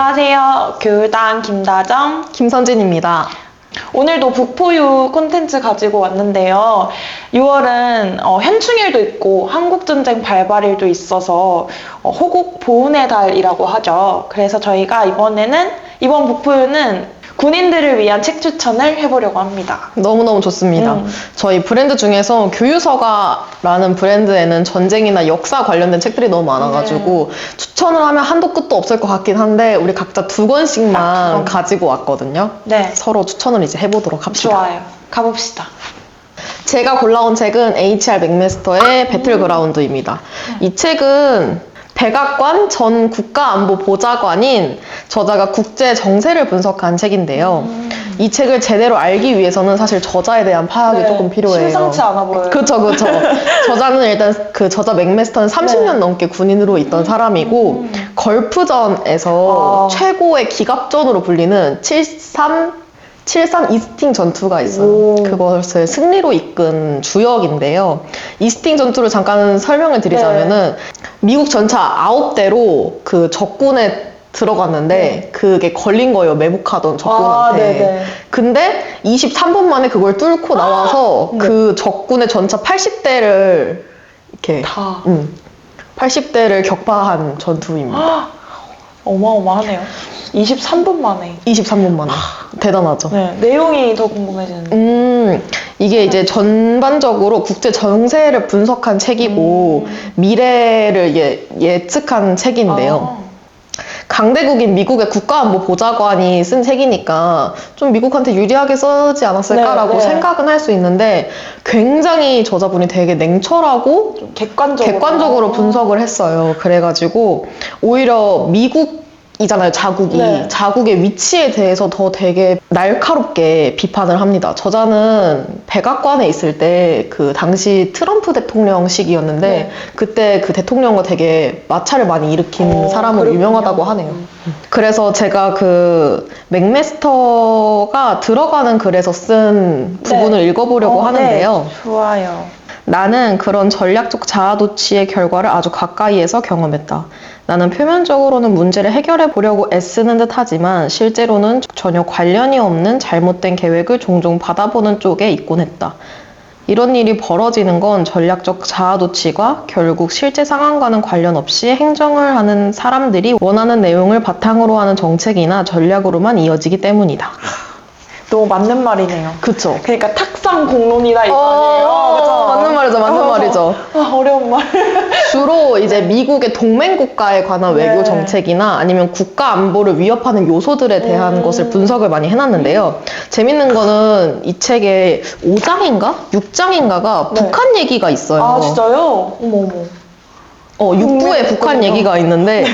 안녕하세요. 교육당 김다정, 김선진입니다. 오늘도 북포유 콘텐츠 가지고 왔는데요. 6월은 현충일도 있고 한국전쟁 발발일도 있어서 호국 보훈의 달이라고 하죠. 그래서 저희가 이번 북포유는 군인들을 위한 책 추천을 해보려고 합니다. 너무너무 좋습니다. 저희 브랜드 중에서 교유서가라는 브랜드에는 전쟁이나 역사 관련된 책들이 너무 많아가지고 추천을 하면 한도 끝도 없을 것 같긴 한데 우리 각자 2권씩만 가지고 왔거든요. 네. 서로 추천을 이제 해보도록 합시다. 좋아요. 가봅시다. 제가 골라온 책은 HR 맥메스터의 배틀그라운드입니다. 이 책은 백악관 전 국가안보보좌관인 저자가 국제 정세를 분석한 책인데요. 이 책을 제대로 알기 위해서는 사실 저자에 대한 파악이 조금 필요해요. 심상치 않아 보여요. 그쵸. 저자는 일단 그 저자 맥메스터는 30년 넘게 군인으로 있던 사람이고 걸프전에서 최고의 기갑전으로 불리는 73 이스팅 전투가 있어요. 그것을 승리로 이끈 주역인데요. 이스팅 전투를 잠깐 설명을 드리자면은 미국 전차 9대로 그 적군에 들어갔는데 그게 걸린 거예요. 매복하던 적군한테. 근데 23분 만에 그걸 뚫고 나와서 그 적군의 전차 80대를 이렇게 80대를 격파한 전투입니다. 어마어마하네요. 23분 만에. 23분 만에. 대단하죠. 네, 내용이 더 궁금해지는데. 이게 이제 전반적으로 국제 정세를 분석한 책이고 미래를 예측한 책인데요. 강대국인 미국의 국가안보보좌관이 쓴 책이니까 좀 미국한테 유리하게 쓰지 않았을까라고 생각은 할 수 있는데 굉장히 저자분이 되게 냉철하고 좀 객관적으로 분석을 했어요. 그래가지고 오히려 미국이잖아요, 자국이. 자국의 위치에 대해서 더 되게 날카롭게 비판을 합니다. 저자는 백악관에 있을 때 그 당시 트럼프 대통령 시기였는데 그때 그 대통령과 되게 마찰을 많이 일으킨 사람으로 유명하다고 하네요. 그래서 제가 그 맥메스터가 들어가는 글에서 쓴 부분을 읽어보려고 하는데요. 좋아요. 나는 그런 전략적 자아도취의 결과를 아주 가까이에서 경험했다. 나는 표면적으로는 문제를 해결해 보려고 애쓰는 듯 하지만 실제로는 전혀 관련이 없는 잘못된 계획을 종종 받아보는 쪽에 있곤 했다. 이런 일이 벌어지는 건 전략적 자아도취가 결국 실제 상황과는 관련 없이 행정을 하는 사람들이 원하는 내용을 바탕으로 하는 정책이나 전략으로만 이어지기 때문이다. 너무 맞는 말이네요. 그쵸? 그러니까 탁상 공론이다 이거 아니에요? 그쵸? 맞는 말이죠. 어려운 말. 주로 이제 미국의 동맹 국가에 관한 외교 정책이나 아니면 국가 안보를 위협하는 요소들에 대한 것을 분석을 많이 해놨는데요. 재밌는 거는 이 책에 5장인가? 6장인가가 북한 얘기가 있어요. 아, 진짜요? 어머. 육부에 북한 얘기가 있는데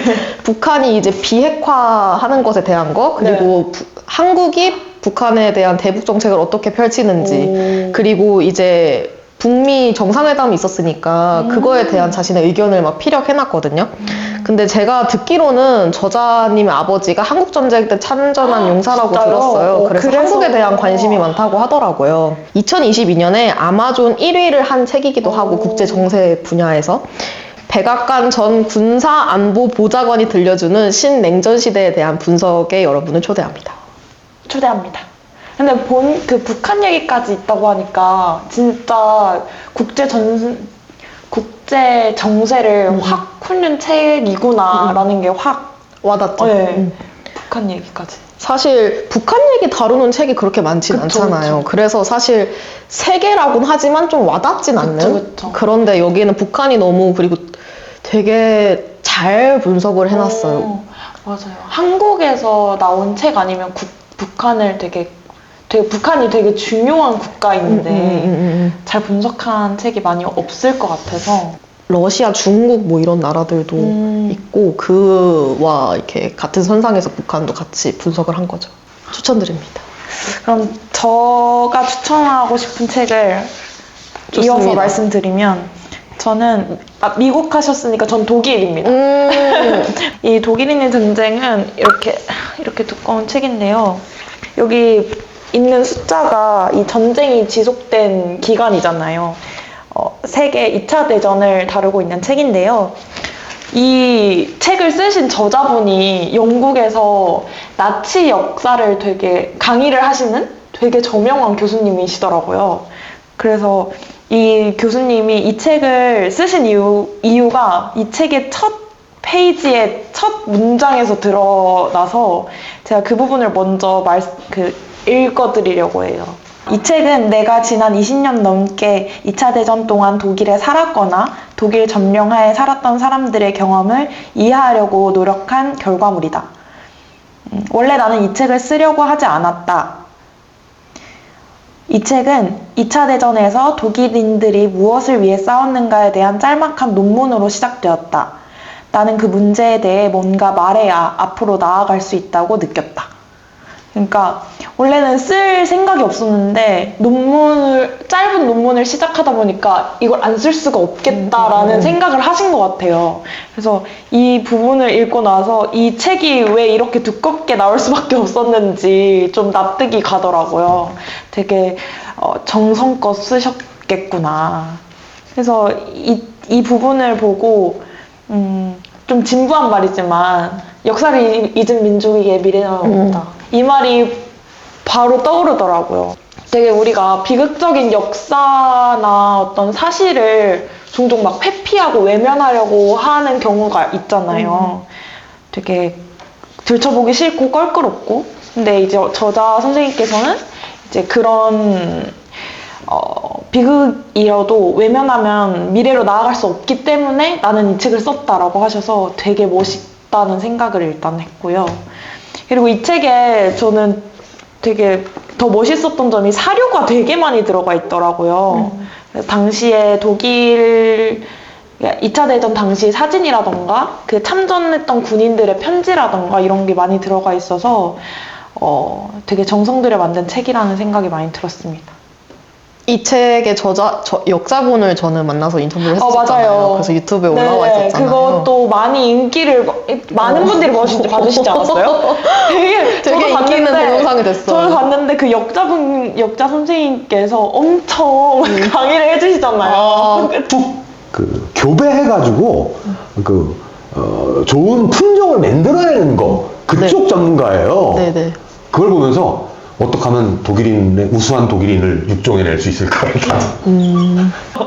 북한이 이제 비핵화하는 것에 대한 거 그리고 한국이 북한에 대한 대북 정책을 어떻게 펼치는지 그리고 이제 북미 정상회담이 있었으니까 그거에 대한 자신의 의견을 막 피력해놨거든요. 근데 제가 듣기로는 저자님의 아버지가 한국전쟁 때 참전한 용사라고 들었어요. 그래서 한국에 대한 관심이 많다고 하더라고요. 2022년에 아마존 1위를 한 책이기도 하고 국제 정세 분야에서 백악관 전 군사안보보좌관이 들려주는 신냉전 시대에 대한 분석에 여러분을 초대합니다. 근데 그 북한 얘기까지 있다고 하니까 진짜 국제 정세를 확 훑는 책이구나라는 게 확 와닿죠. 북한 얘기까지. 사실 북한 얘기 다루는 책이 그렇게 많진 않잖아요. 그래서 사실 세계라고는 하지만 좀 와닿진 않는. 그런데 여기는 북한이 너무 그리고 되게 잘 분석을 해놨어요. 맞아요. 한국에서 나온 책 아니면 북한이 되게 중요한 국가인데 잘 분석한 책이 많이 없을 것 같아서 러시아, 중국 뭐 이런 나라들도 있고 그와 이렇게 같은 선상에서 북한도 같이 분석을 한 거죠. 추천드립니다. 그럼 제가 추천하고 싶은 책을 이어서 말씀드리면 저는 미국 하셨으니까 전 독일입니다. 이 독일인의 전쟁은 이렇게 두꺼운 책인데요. 여기 있는 숫자가 이 전쟁이 지속된 기간이잖아요. 세계 2차 대전을 다루고 있는 책인데요. 이 책을 쓰신 저자분이 영국에서 나치 역사를 되게 강의를 하시는 되게 저명한 교수님이시더라고요. 그래서 이 교수님이 이 책을 쓰신 이유가 이 책의 첫 페이지의 첫 문장에서 드러나서 제가 그 부분을 먼저 읽어드리려고 해요. 이 책은 내가 지난 20년 넘게 2차 대전 동안 독일에 살았거나 독일 점령하에 살았던 사람들의 경험을 이해하려고 노력한 결과물이다. 원래 나는 이 책을 쓰려고 하지 않았다. 이 책은 2차 대전에서 독일인들이 무엇을 위해 싸웠는가에 대한 짤막한 논문으로 시작되었다. 나는 그 문제에 대해 뭔가 말해야 앞으로 나아갈 수 있다고 느꼈다. 그러니까 원래는 쓸 생각이 없었는데 짧은 논문을 시작하다 보니까 이걸 안 쓸 수가 없겠다라는 생각을 하신 것 같아요. 그래서 이 부분을 읽고 나서 이 책이 왜 이렇게 두껍게 나올 수밖에 없었는지 좀 납득이 가더라고요. 되게 정성껏 쓰셨겠구나. 그래서 이 부분을 보고 좀 진부한 말이지만 역사를 잊은 민족에게 미래는 없다. 이 말이 바로 떠오르더라고요. 되게 우리가 비극적인 역사나 어떤 사실을 종종 막 회피하고 외면하려고 하는 경우가 있잖아요. 되게 들춰보기 싫고 껄끄럽고. 근데 이제 저자 선생님께서는 이제 그런 비극이어도 외면하면 미래로 나아갈 수 없기 때문에 나는 이 책을 썼다라고 하셔서 되게 멋있다는 생각을 일단 했고요. 그리고 이 책에 저는 되게 더 멋있었던 점이 사료가 되게 많이 들어가 있더라고요. 그래서 당시에 독일 2차 대전 당시 사진이라던가 그 참전했던 군인들의 편지라던가 이런 게 많이 들어가 있어서 되게 정성 들여 만든 책이라는 생각이 많이 들었습니다. 이 책의 역자분을 저는 만나서 인터뷰를 했었잖아요. 맞아요. 그래서 유튜브에 올라와 있었잖아요. 그것도 많이 인기를 많은 분들이 받으시지 않았어요? 되게 인기 있는 동영상이 됐어요. 저도 봤는데 그 역자 선생님께서 엄청 강의를 해주시잖아요. 그 교배해가지고 좋은 품종을 만들어내는 거 그쪽 전문가예요. 네네. 그걸 보면서 어떻게 하면 우수한 독일인을 육종해낼 수 있을까?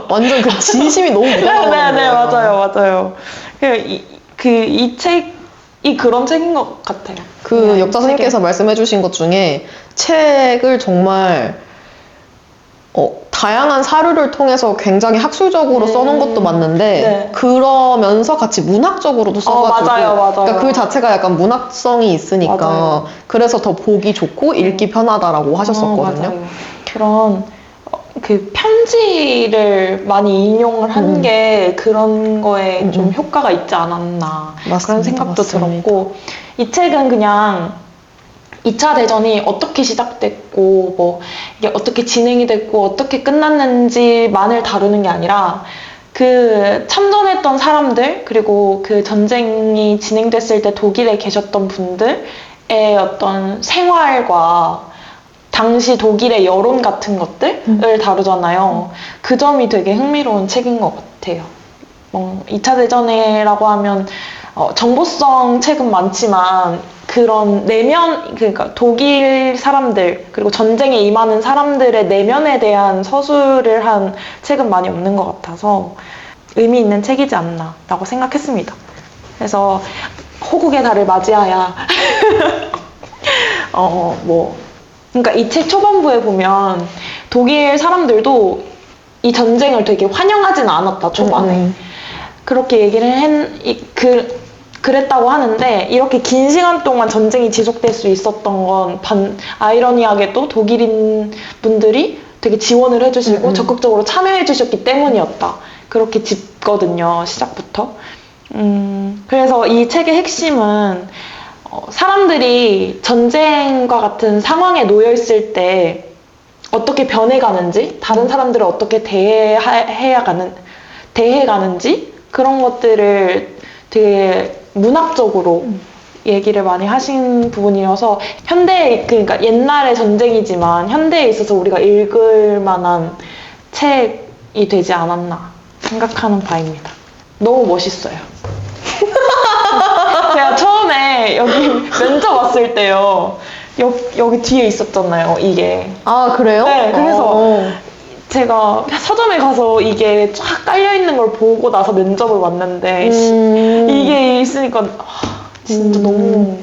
완전 그 진심이 너무 묻어나는 네, 거예요. 맞아요. 이 책이 그런 책인 것 같아요. 그 역자 선생님께서 말씀해주신 것 중에 책을 정말 다양한 사료를 통해서 굉장히 학술적으로 써놓은 것도 맞는데 네. 그러면서 같이 문학적으로도 써가지고 맞아요. 그러니까 그 자체가 약간 문학성이 있으니까 맞아요. 그래서 더 보기 좋고 읽기 편하다라고 하셨었거든요. 맞아요. 그런 그 편지를 많이 인용을 한 게 그런 거에 좀 효과가 있지 않았나 그런 생각도 들었고 이 책은 그냥 2차 대전이 어떻게 시작됐고 뭐 이게 어떻게 진행이 됐고 어떻게 끝났는지만을 다루는 게 아니라 그 참전했던 사람들 그리고 그 전쟁이 진행됐을 때 독일에 계셨던 분들의 어떤 생활과 당시 독일의 여론 같은 것들을 다루잖아요. 그 점이 되게 흥미로운 책인 것 같아요. 2차 대전이라고 하면 정보성 책은 많지만 그런 그러니까 독일 사람들 그리고 전쟁에 임하는 사람들의 내면에 대한 서술을 한 책은 많이 없는 것 같아서 의미 있는 책이지 않나라고 생각했습니다. 그래서 호국의 달을 맞이하야 그러니까 이 책 초반부에 보면 독일 사람들도 이 전쟁을 되게 환영하진 않았다 초반에 그렇게 얘기를 그랬다고 하는데 이렇게 긴 시간 동안 전쟁이 지속될 수 있었던 건 아이러니하게도 독일인 분들이 되게 지원을 해주시고 적극적으로 참여해 주셨기 때문이었다. 그렇게 짚거든요. 시작부터. 그래서 이 책의 핵심은 사람들이 전쟁과 같은 상황에 놓여 있을 때 어떻게 변해가는지 다른 사람들을 어떻게 대해가는지 그런 것들을 되게 문학적으로 얘기를 많이 하신 부분이어서 그러니까 옛날의 전쟁이지만 현대에 있어서 우리가 읽을 만한 책이 되지 않았나 생각하는 바입니다. 너무 멋있어요. 저번에 여기 면접 왔을 때요. 여기 뒤에 있었잖아요, 이게. 아, 그래요? 네, 그래서 제가 서점에 가서 이게 쫙 깔려있는 걸 보고 나서 면접을 왔는데, 이게 있으니까, 진짜 너무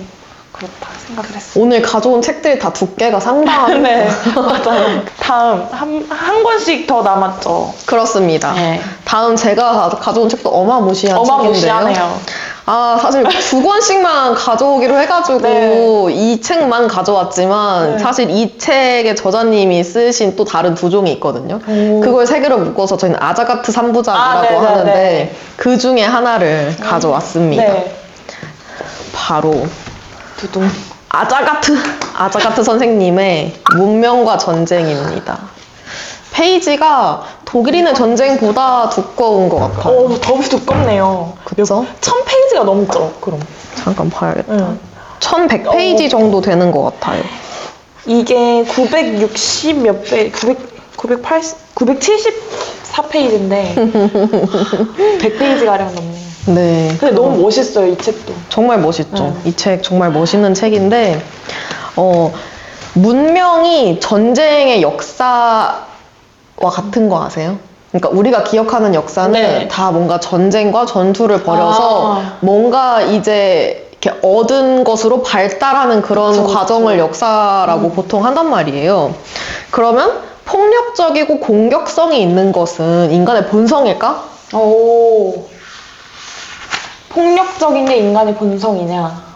그렇다 생각을 했어요. 오늘 가져온 책들이 다 두께가 상당한. 네, 맞아요. 다음, 한 권씩 더 남았죠. 그렇습니다. 네. 다음 제가 가져온 책도 어마무시한 책인데요. 어마무시하네요. 아, 사실 2권씩만 가져오기로 해가지고 네. 이 책만 가져왔지만 네. 사실 이 책의 저자님이 쓰신 또 다른 두 종이 있거든요. 그걸 세 개로 묶어서 저희는 아자가트 3부작이라고 네네네. 하는데 그 중에 하나를 가져왔습니다. 네. 바로 두둥. 아자가트 선생님의 문명과 전쟁입니다. 페이지가 독일인의 전쟁보다 두꺼운 것 같아요. 더 두껍네요. 그쵸? 1000페이지가 넘죠, 그럼. 잠깐 봐야겠다. 응. 1100페이지 정도 되는 것 같아요. 이게 960 몇 페이지, 974페이지인데 100페이지가량 넘네요. 네. 근데 너무 멋있어요, 이 책도. 정말 멋있죠. 네. 이 책 정말 멋있는 책인데, 문명이 전쟁의 역사와 같은 거 아세요? 그러니까 우리가 기억하는 역사는 네. 다 뭔가 전쟁과 전투를 벌여서 뭔가 이제 이렇게 얻은 것으로 발달하는 그런 그쵸, 과정을 그쵸. 역사라고 보통 한단 말이에요. 그러면 폭력적이고 공격성이 있는 것은 인간의 본성일까? 오. 폭력적인 게 인간의 본성이냐?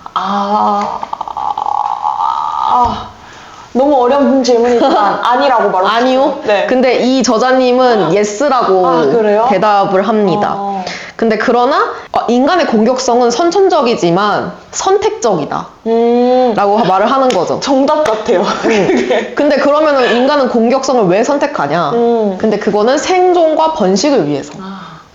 너무 어려운 질문이지만 아니라고 말할 수 아니요. 있어요. 네. 근데 이 저자님은 예스라고 그래요? 대답을 합니다. 근데 그러나 인간의 공격성은 선천적이지만 선택적이다 라고 말을 하는 거죠. 정답 같아요. 그게. 근데 그러면은 인간은 공격성을 왜 선택하냐? 근데 그거는 생존과 번식을 위해서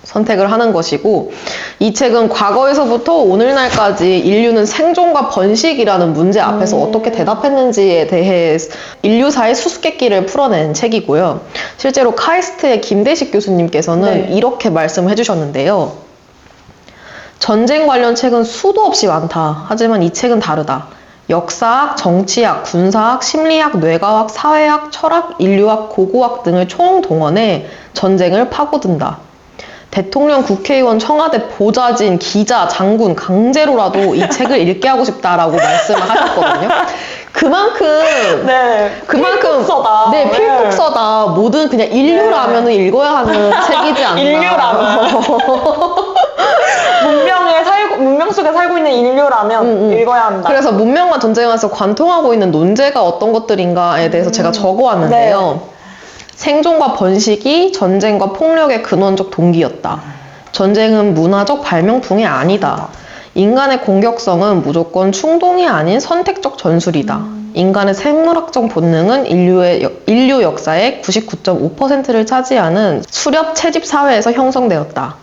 선택을 하는 것이고, 이 책은 과거에서부터 오늘날까지 인류는 생존과 번식이라는 문제 앞에서 어떻게 대답했는지에 대해 인류사의 수수께끼를 풀어낸 책이고요. 실제로 카이스트의 김대식 교수님께서는 네. 이렇게 말씀을 해주셨는데요. 전쟁 관련 책은 수도 없이 많다. 하지만 이 책은 다르다. 역사학, 정치학, 군사학, 심리학, 뇌과학, 사회학, 철학, 인류학, 고고학 등을 총동원해 전쟁을 파고든다. 대통령, 국회의원, 청와대, 보좌진, 기자, 장군 강제로라도 이 책을 읽게 하고 싶다라고 말씀을 하셨거든요. 그만큼 필독서다. 네, 필독서다. 뭐든 그냥 인류라면은 읽어야 하는 책이지 않나. 인류라면. 문명 속에 살고 있는 인류라면 읽어야 한다. 그래서 문명과 전쟁에서 관통하고 있는 논제가 어떤 것들인가에 대해서 제가 적어왔는데요. 네. 생존과 번식이 전쟁과 폭력의 근원적 동기였다. 전쟁은 문화적 발명풍이 아니다. 인간의 공격성은 무조건 충동이 아닌 선택적 전술이다. 인간의 생물학적 본능은 인류 역사의 99.5%를 차지하는 수렵 채집 사회에서 형성되었다.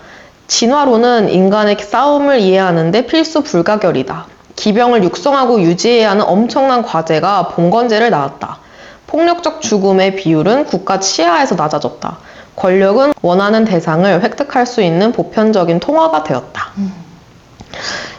진화론은 인간의 싸움을 이해하는데 필수 불가결이다. 기병을 육성하고 유지해야 하는 엄청난 과제가 봉건제를 낳았다. 폭력적 죽음의 비율은 국가 치하에서 낮아졌다. 권력은 원하는 대상을 획득할 수 있는 보편적인 통화가 되었다.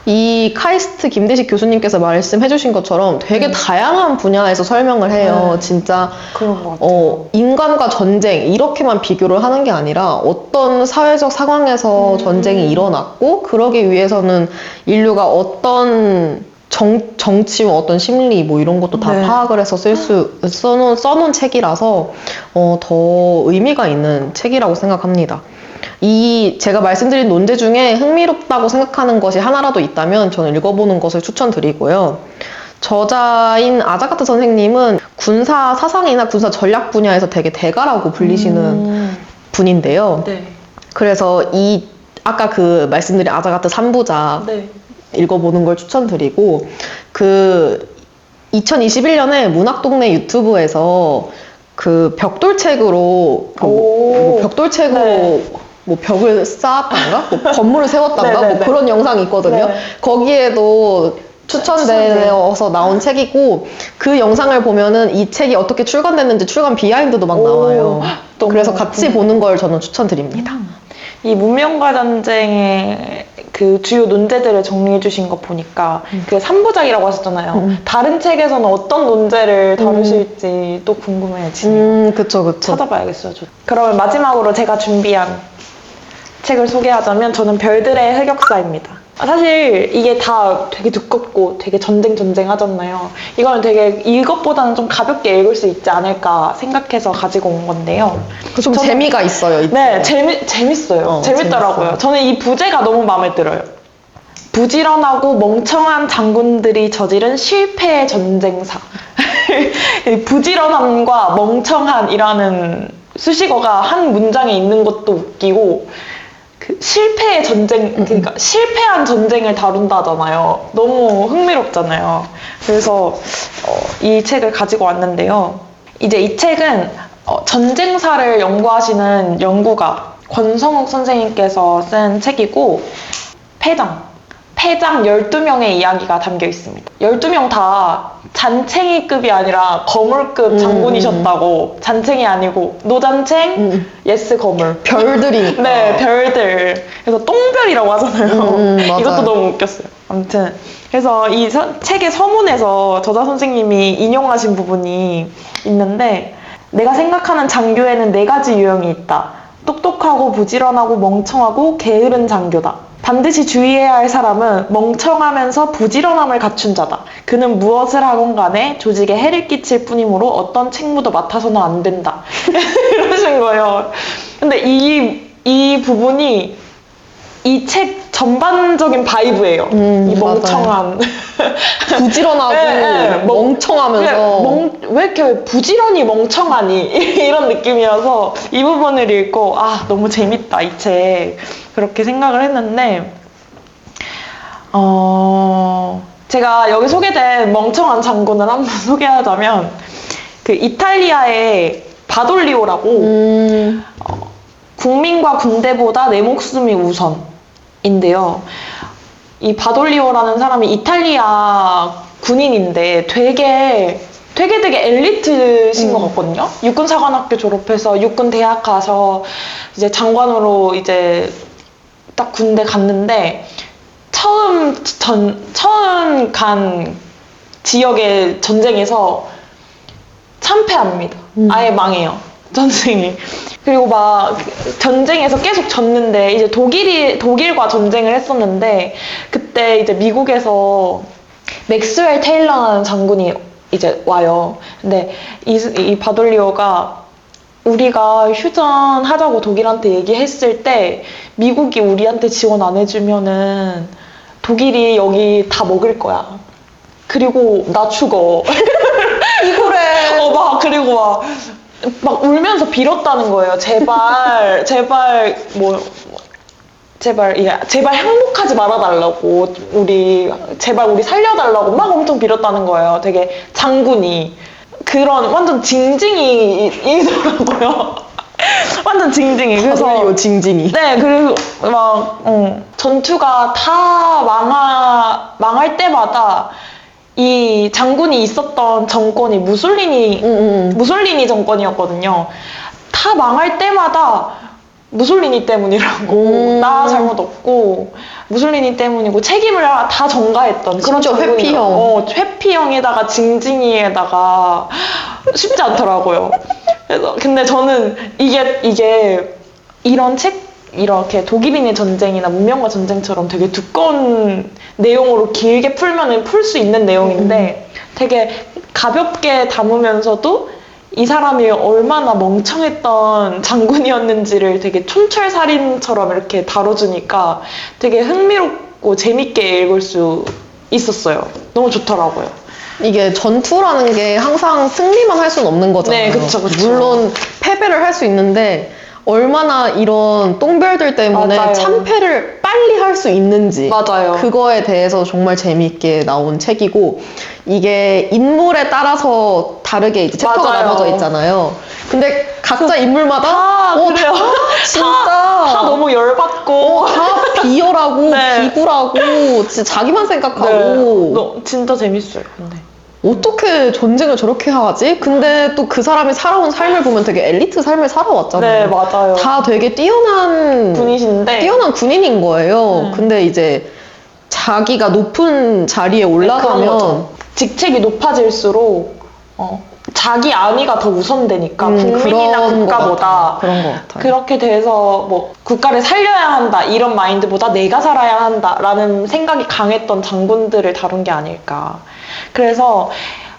이 카이스트 김대식 교수님께서 말씀해 주신 것처럼 되게 다양한 분야에서 설명을 해요. 진짜 그런 것 같아요. 인간과 전쟁 이렇게만 비교를 하는 게 아니라 어떤 사회적 상황에서 전쟁이 일어났고 그러기 위해서는 인류가 어떤 정치, 어떤 심리, 뭐 이런 것도 다 파악을 해서 써놓은 책이라서, 더 의미가 있는 책이라고 생각합니다. 제가 말씀드린 논제 중에 흥미롭다고 생각하는 것이 하나라도 있다면 저는 읽어보는 것을 추천드리고요. 저자인 아자가트 선생님은 군사 사상이나 군사 전략 분야에서 되게 대가라고 불리시는 분인데요. 네. 그래서 아까 말씀드린 아자가트 3부작, 네. 읽어보는 걸 추천드리고 2021년에 문학동네 유튜브에서 벽돌책으로 벽돌책으로 뭐 벽을 쌓았던가 뭐 건물을 세웠던가 뭐 그런 영상이 있거든요. 거기에도 추천되어서 나온 책이고 그 영상을 보면은 이 책이 어떻게 출간됐는지 출간 비하인드도 막 나와요. 그래서 같이 보는 걸 저는 추천드립니다. 이 문명과 전쟁의 그 주요 논제들을 정리해 주신 거 보니까 그 3부작이라고 하셨잖아요. 다른 책에서는 어떤 논제를 다루실지 또 궁금해지네요. 그쵸. 찾아봐야겠어요. 그러면 마지막으로 제가 준비한 책을 소개하자면 저는 별들의 흑역사입니다. 사실 이게 다 되게 두껍고 되게 전쟁 하잖아요. 이거는 되게 이것보다는 좀 가볍게 읽을 수 있지 않을까 생각해서 가지고 온 건데요. 좀 재미가 있어요. 이 네, 책은. 재밌어요. 재밌더라고요. 재밌어요. 저는 이 부제가 너무 마음에 들어요. 부지런하고 멍청한 장군들이 저지른 실패의 전쟁사. 부지런함과 멍청한이라는 수식어가 한 문장에 있는 것도 웃기고, 그 실패의 전쟁, 그러니까 실패한 전쟁을 다룬다잖아요. 너무 흥미롭잖아요. 그래서 이 책을 가지고 왔는데요. 이제 이 책은 전쟁사를 연구하시는 연구가 권성욱 선생님께서 쓴 책이고, 패장 12명의 이야기가 담겨 있습니다. 12명 다 잔챙이급이 아니라 거물급 장군이셨다고. 잔챙이 아니고 노잔챙, 예스 거물. 별들이니까. 네, 별들. 그래서 똥별이라고 하잖아요. 맞아요. 이것도 너무 웃겼어요. 아무튼 그래서 이 책의 서문에서 저자 선생님이 인용하신 부분이 있는데, 내가 생각하는 장교에는 4가지 유형이 있다. 똑똑하고 부지런하고 멍청하고 게으른 장교다. 반드시 주의해야 할 사람은 멍청하면서 부지런함을 갖춘 자다. 그는 무엇을 하건 간에 조직에 해를 끼칠 뿐이므로 어떤 책무도 맡아서는 안 된다. 이러신 거예요. 근데 이 부분이 이 책 전반적인 바이브예요. 이 멍청한. 부지런하고 네, 멍청하면서. 왜 이렇게 부지런히 멍청하니? 이런 느낌이어서 이 부분을 읽고, 아, 너무 재밌다, 이 책. 그렇게 생각을 했는데, 제가 여기 소개된 멍청한 장군을 한번 소개하자면, 그 이탈리아의 바돌리오라고, 국민과 군대보다 내 목숨이 우선인데요. 이 바돌리오라는 사람이 이탈리아 군인인데 되게 엘리트신 것 같거든요. 육군사관학교 졸업해서 육군 대학 가서 이제 장관으로 이제 딱 군대 갔는데 처음 간 지역의 전쟁에서 참패합니다. 아예 망해요. 전쟁이. 그리고 막 전쟁에서 계속 졌는데, 이제 독일과 전쟁을 했었는데, 그때 이제 미국에서 맥스웰 테일러라는 장군이 이제 와요. 근데 이 바돌리오가 우리가 휴전하자고 독일한테 얘기했을 때 미국이 우리한테 지원 안 해주면은 독일이 여기 다 먹을 거야. 그리고 나 죽어. 이거래. 그리고 막 울면서 빌었다는 거예요. 제발 행복하지 말아달라고, 제발 우리 살려달라고 막 엄청 빌었다는 거예요. 되게 장군이. 그런 완전 징징이더라고요. 완전 징징이. 그래서 징징이. 네, 그리고 전투가 다 망할 때마다 이 장군이 있었던 정권이 무솔리니 정권이었거든요. 다 망할 때마다 무솔리니 때문이라고, 나 잘못 없고 무솔리니 때문이고 책임을 다 전가했던 그런 회피형. 회피형에다가 징징이에다가 쉽지 않더라고요. 그래서 근데 저는 이게 이런 책, 이렇게 독일인의 전쟁이나 문명과 전쟁처럼 되게 두꺼운 내용으로 길게 풀면은 풀 수 있는 내용인데 되게 가볍게 담으면서도 이 사람이 얼마나 멍청했던 장군이었는지를 되게 촌철살인처럼 이렇게 다뤄주니까 되게 흥미롭고 재밌게 읽을 수 있었어요. 너무 좋더라고요. 이게 전투라는 게 항상 승리만 할 수는 없는 거잖아요. 네, 그쵸. 물론 패배를 할 수 있는데 얼마나 이런 똥별들 때문에 맞아요. 참패를 빨리 할 수 있는지, 맞아요. 그거에 대해서 정말 재미있게 나온 책이고, 이게 인물에 따라서 다르게 이제 챕터가 맞아요. 나눠져 있잖아요. 근데 각자 인물마다 그래요. 진짜 다 너무 열받고 다 비열하고 네. 비굴하고 진짜 자기만 생각하고 진짜 재밌어요. 근데 어떻게 전쟁을 저렇게 하지? 근데 또 그 사람이 살아온 삶을 보면 되게 엘리트 삶을 살아왔잖아요. 네, 맞아요. 다 되게 뛰어난 분이신데. 군인인 거예요. 근데 이제 자기가 높은 자리에 그런 올라가면 거죠. 직책이 높아질수록 자기 안위가 더 우선되니까 국민이나 그런 국가보다 그런 것 같아요. 그렇게 돼서 뭐 국가를 살려야 한다 이런 마인드보다 내가 살아야 한다라는 생각이 강했던 장군들을 다룬 게 아닐까. 그래서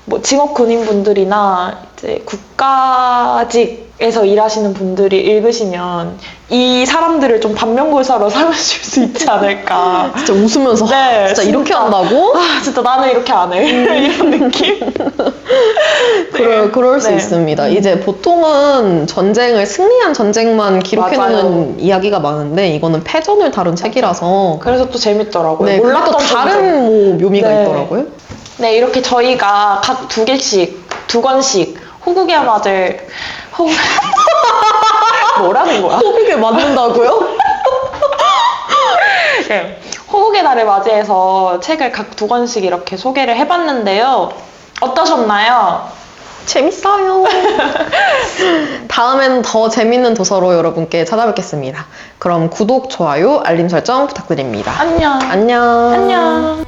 뭐 징업 군인분들이나 이제 국가직에서 일하시는 분들이 읽으시면 이 사람들을 좀 반면교사로 삼으실 수 있지 않을까. 진짜 웃으면서 네, 진짜 이렇게 진짜. 한다고? 아, 진짜 나는 이렇게 안 해. 이런 느낌? 그럴 수 네. 있습니다. 이제 보통은 승리한 전쟁만 기록해놓는 맞아요. 이야기가 많은데 이거는 패전을 다룬 책이라서 그래서 또 재밌더라고요. 네, 그게 또 몰랐던 다른 점들. 뭐 묘미가 네. 있더라고요. 네, 이렇게 저희가 각 2개씩, 2권씩 호국의 맛을 뭐라는 거야? 호국에 맞는다고요? 네, 호국의 날을 맞이해서 책을 각 2권씩 이렇게 소개를 해봤는데요. 어떠셨나요? 재밌어요. 다음엔 더 재밌는 도서로 여러분께 찾아뵙겠습니다. 그럼 구독, 좋아요, 알림 설정 부탁드립니다. 안녕. 안녕. 안녕.